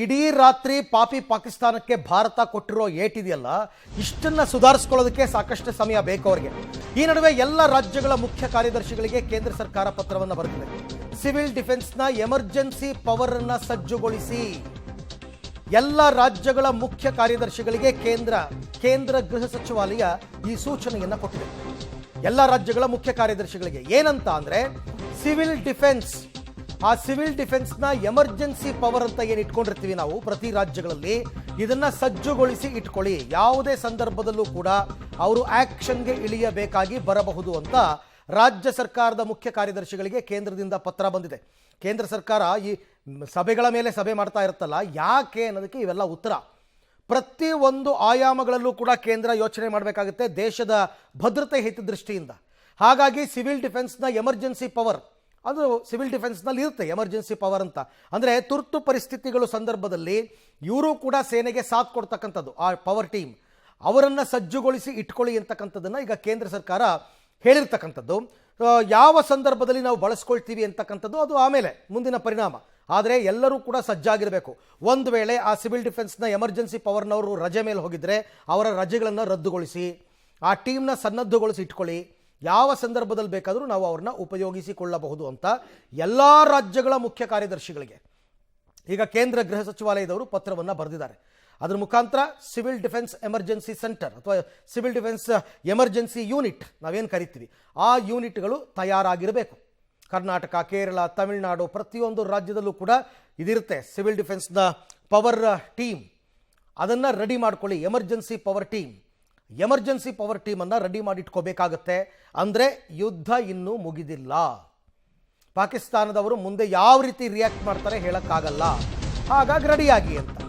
ಇಡೀ ರಾತ್ರಿ ಪಾಪಿ ಪಾಕಿಸ್ತಾನಕ್ಕೆ ಭಾರತ ಕೊಟ್ಟಿರೋ ಏಟಿದೆಯಲ್ಲ, ಇಷ್ಟನ್ನ ಸುಧಾರಿಸಿಕೊಳ್ಳೋದಕ್ಕೆ ಸಾಕಷ್ಟು ಸಮಯ ಬೇಕು ಅವರಿಗೆ. ಈ ನಡುವೆ ಎಲ್ಲ ರಾಜ್ಯಗಳ ಮುಖ್ಯ ಕಾರ್ಯದರ್ಶಿಗಳಿಗೆ ಕೇಂದ್ರ ಸರ್ಕಾರ ಪತ್ರವನ್ನು ಬರೆದಿದೆ. ಸಿವಿಲ್ ಡಿಫೆನ್ಸ್ನ ಎಮರ್ಜೆನ್ಸಿ ಪವರ್ ಅನ್ನು ಸಜ್ಜುಗೊಳಿಸಿ. ಎಲ್ಲ ರಾಜ್ಯಗಳ ಮುಖ್ಯ ಕಾರ್ಯದರ್ಶಿಗಳಿಗೆ ಕೇಂದ್ರ ಗೃಹ ಸಚಿವಾಲಯ ಈ ಸೂಚನೆಯನ್ನು ಕೊಟ್ಟಿದೆ. ಎಲ್ಲ ರಾಜ್ಯಗಳ ಮುಖ್ಯ ಕಾರ್ಯದರ್ಶಿಗಳಿಗೆ ಏನಂತ ಅಂದ್ರೆ, ಸಿವಿಲ್ ಡಿಫೆನ್ಸ್, ಆ ಸಿವಿಲ್ ಡಿಫೆನ್ಸ್ನ ಎಮರ್ಜೆನ್ಸಿ ಪವರ್ ಅಂತ ಏನು ಇಟ್ಕೊಂಡಿರ್ತೀವಿ ನಾವು ಪ್ರತಿ ರಾಜ್ಯಗಳಲ್ಲಿ, ಇದನ್ನ ಸಜ್ಜುಗೊಳಿಸಿ ಇಟ್ಕೊಳ್ಳಿ. ಯಾವುದೇ ಸಂದರ್ಭದಲ್ಲೂ ಕೂಡ ಅವರು ಆಕ್ಷನ್ಗೆ ಇಳಿಯಬೇಕಾಗಿ ಬರಬಹುದು ಅಂತ ರಾಜ್ಯ ಸರ್ಕಾರದ ಮುಖ್ಯ ಕಾರ್ಯದರ್ಶಿಗಳಿಗೆ ಕೇಂದ್ರದಿಂದ ಪತ್ರ ಬಂದಿದೆ. ಕೇಂದ್ರ ಸರ್ಕಾರ ಈ ಸಭೆಗಳ ಮೇಲೆ ಸಭೆ ಮಾಡ್ತಾ ಇರುತ್ತಲ್ಲ, ಯಾಕೆ ಅನ್ನೋದಕ್ಕೆ ಇವೆಲ್ಲ ಉತ್ತರ. ಪ್ರತಿ ಒಂದು ಆಯಾಮಗಳಲ್ಲೂ ಕೂಡ ಕೇಂದ್ರ ಯೋಚನೆ ಮಾಡಬೇಕಾಗುತ್ತೆ ದೇಶದ ಭದ್ರತೆ ಹಿತದೃಷ್ಟಿಯಿಂದ. ಹಾಗಾಗಿ ಸಿವಿಲ್ ಡಿಫೆನ್ಸ್ನ ಎಮರ್ಜೆನ್ಸಿ ಪವರ್, ಅದು ಸಿವಿಲ್ ಡಿಫೆನ್ಸ್ನಲ್ಲಿ ಇರುತ್ತೆ ಎಮರ್ಜೆನ್ಸಿ ಪವರ್ ಅಂತ. ಅಂದರೆ ತುರ್ತು ಪರಿಸ್ಥಿತಿಗಳು ಸಂದರ್ಭದಲ್ಲಿ ಇವರು ಕೂಡ ಸೇನೆಗೆ ಸಾಥ್ ಕೊಡ್ತಕ್ಕಂಥದ್ದು, ಆ ಪವರ್ ಟೀಮ್ ಅವರನ್ನು ಸಜ್ಜುಗೊಳಿಸಿ ಇಟ್ಕೊಳ್ಳಿ ಅಂತಕ್ಕಂಥದ್ದನ್ನು ಈಗ ಕೇಂದ್ರ ಸರ್ಕಾರ ಹೇಳಿರ್ತಕ್ಕಂಥದ್ದು. ಯಾವ ಸಂದರ್ಭದಲ್ಲಿ ನಾವು ಬಳಸ್ಕೊಳ್ತೀವಿ ಅಂತಕ್ಕಂಥದ್ದು ಅದು ಆಮೇಲೆ ಮುಂದಿನ ಪರಿಣಾಮ. ಆದರೆ ಎಲ್ಲರೂ ಕೂಡ ಸಜ್ಜಾಗಿರಬೇಕು. ಒಂದು ವೇಳೆ ಆ ಸಿವಿಲ್ ಡಿಫೆನ್ಸ್ನ ಎಮರ್ಜೆನ್ಸಿ ಪವರ್ನವರು ರಜೆ ಮೇಲೆ ಹೋಗಿದ್ರೆ ಅವರ ರಜೆಗಳನ್ನು ರದ್ದುಗೊಳಿಸಿ, ಆ ಟೀಮ್ನ ಸನ್ನದ್ಧಗೊಳಿಸಿ ಇಟ್ಕೊಳ್ಳಿ. ಯಾವ ಸಂದರ್ಭದಲ್ಲಿ ಬೇಕಾದರೂ ನಾವು ಅವ್ರನ್ನ ಉಪಯೋಗಿಸಿಕೊಳ್ಳಬಹುದು ಅಂತ ಎಲ್ಲ ರಾಜ್ಯಗಳ ಮುಖ್ಯ ಕಾರ್ಯದರ್ಶಿಗಳಿಗೆ ಈಗ ಕೇಂದ್ರ ಗೃಹ ಸಚಿವಾಲಯದವರು ಪತ್ರವನ್ನು ಬರೆದಿದ್ದಾರೆ. ಅದರ ಮುಖಾಂತರ ಸಿವಿಲ್ ಡಿಫೆನ್ಸ್ ಎಮರ್ಜೆನ್ಸಿ ಸೆಂಟರ್ ಅಥವಾ ಸಿವಿಲ್ ಡಿಫೆನ್ಸ್ ಎಮರ್ಜೆನ್ಸಿ ಯೂನಿಟ್ ನಾವೇನು ಕರಿತೀವಿ, ಆ ಯೂನಿಟ್ಗಳು ತಯಾರಾಗಿರಬೇಕು. ಕರ್ನಾಟಕ, ಕೇರಳ, ತಮಿಳುನಾಡು ಪ್ರತಿಯೊಂದು ರಾಜ್ಯದಲ್ಲೂ ಕೂಡ ಇದಿರುತ್ತೆ. ಸಿವಿಲ್ ಡಿಫೆನ್ಸ್ನ ಪವರ್ ಟೀಮ್ ಅದನ್ನು ರೆಡಿ ಮಾಡ್ಕೊಳ್ಳಿ. ಎಮರ್ಜೆನ್ಸಿ ಪವರ್ ಟೀಮನ್ನು ರೆಡಿ ಮಾಡಿಟ್ಕೋಬೇಕಾಗತ್ತೆ. ಅಂದರೆ ಯುದ್ಧ ಇನ್ನೂ ಮುಗಿದಿಲ್ಲ. ಪಾಕಿಸ್ತಾನದವರು ಮುಂದೆ ಯಾವ ರೀತಿ ರಿಯಾಕ್ಟ್ ಮಾಡ್ತಾರೆ ಹೇಳೋಕ್ಕಾಗಲ್ಲ. ಹಾಗಾಗಿ ರೆಡಿಯಾಗಿ ಅಂತ